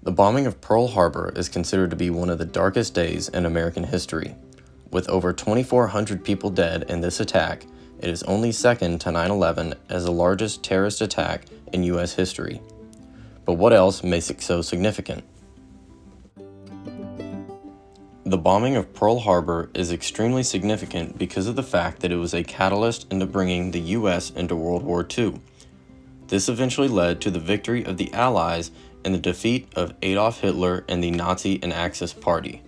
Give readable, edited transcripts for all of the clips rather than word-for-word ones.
The bombing of Pearl Harbor is considered to be one of the darkest days in American history. With over 2,400 people dead in this attack, it is only second to 9/11 as the largest terrorist attack in U.S. history. But what else makes it so significant? The bombing of Pearl Harbor is extremely significant because of the fact that it was a catalyst into bringing the U.S. into World War II. This eventually led to the victory of the Allies and the defeat of Adolf Hitler and the Nazi and Axis Party.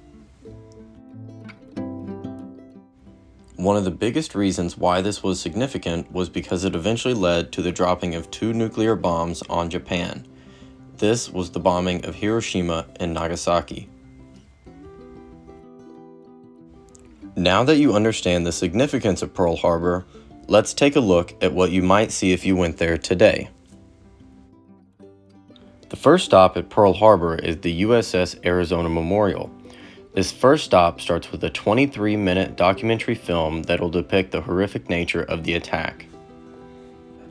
One of the biggest reasons why this was significant was because it eventually led to the dropping of 2 nuclear bombs on Japan. This was the bombing of Hiroshima and Nagasaki. Now that you understand the significance of Pearl Harbor, let's take a look at what you might see if you went there today. The first stop at Pearl Harbor is the USS Arizona Memorial. This first stop starts with a 23-minute documentary film that will depict the horrific nature of the attack.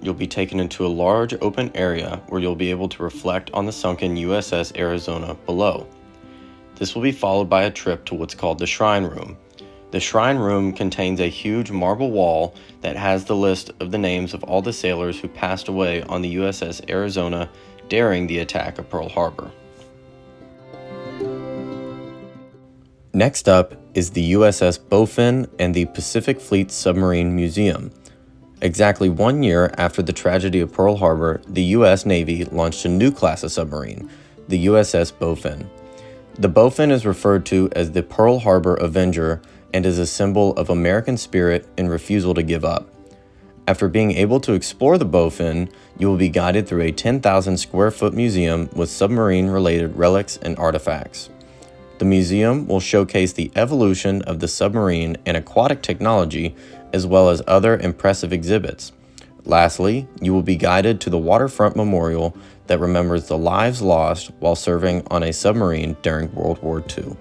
You'll be taken into a large open area where you'll be able to reflect on the sunken USS Arizona below. This will be followed by a trip to what's called the Shrine Room. The Shrine Room contains a huge marble wall that has the list of the names of all the sailors who passed away on the USS Arizona during the attack of Pearl Harbor. Next up is the USS Bowfin and the Pacific Fleet Submarine Museum. Exactly 1 year after the tragedy of Pearl Harbor, the U.S. Navy launched a new class of submarine, the USS Bowfin. The Bowfin is referred to as the Pearl Harbor Avenger and is a symbol of American spirit and refusal to give up. After being able to explore the Bowfin, you will be guided through a 10,000 square foot museum with submarine-related relics and artifacts. The museum will showcase the evolution of the submarine and aquatic technology, as well as other impressive exhibits. Lastly, you will be guided to the waterfront memorial that remembers the lives lost while serving on a submarine during World War II.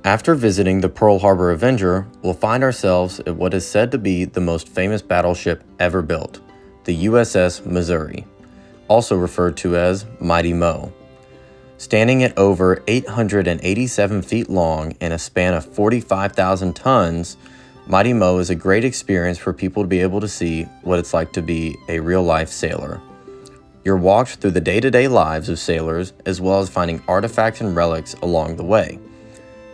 After visiting the Pearl Harbor Avenger, we'll find ourselves at what is said to be the most famous battleship ever built, the USS Missouri, also referred to as Mighty Mo. Standing at over 887 feet long and a span of 45,000 tons, Mighty Mo is a great experience for people to be able to see what it's like to be a real-life sailor. You're walked through the day-to-day lives of sailors, as well as finding artifacts and relics along the way.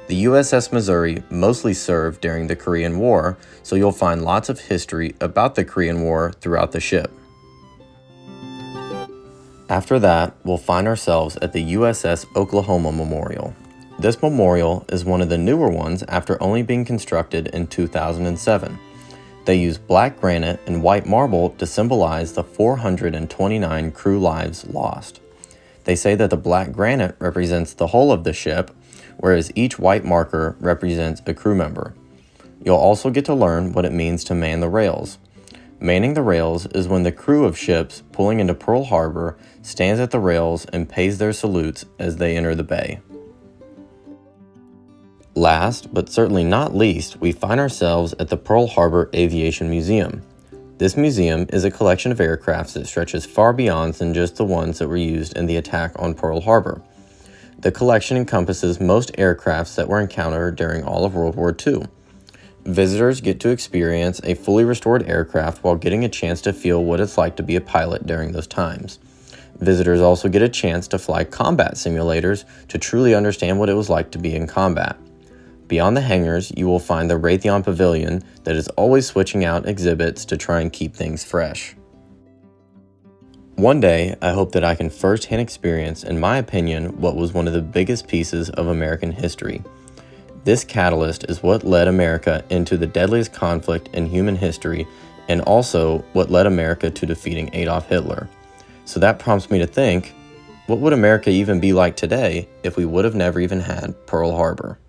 The USS Missouri mostly served during the Korean War, so you'll find lots of history about the Korean War throughout the ship. After that, we'll find ourselves at the USS Oklahoma Memorial. This memorial is one of the newer ones after only being constructed in 2007. They use black granite and white marble to symbolize the 429 crew lives lost. They say that the black granite represents the hull of the ship, whereas each white marker represents a crew member. You'll also get to learn what it means to man the rails. Manning the rails is when the crew of ships pulling into Pearl Harbor stands at the rails and pays their salutes as they enter the bay. Last, but certainly not least, we find ourselves at the Pearl Harbor Aviation Museum. This museum is a collection of aircrafts that stretches far beyond than just the ones that were used in the attack on Pearl Harbor. The collection encompasses most aircrafts that were encountered during all of World War II. Visitors get to experience a fully restored aircraft while getting a chance to feel what it's like to be a pilot during those times. Visitors also get a chance to fly combat simulators to truly understand what it was like to be in combat. Beyond the hangars, you will find the Raytheon Pavilion that is always switching out exhibits to try and keep things fresh. One day, I hope that I can firsthand experience, in my opinion, what was one of the biggest pieces of American history. This catalyst is what led America into the deadliest conflict in human history, and also what led America to defeating Adolf Hitler. So that prompts me to think, what would America even be like today if we would have never even had Pearl Harbor?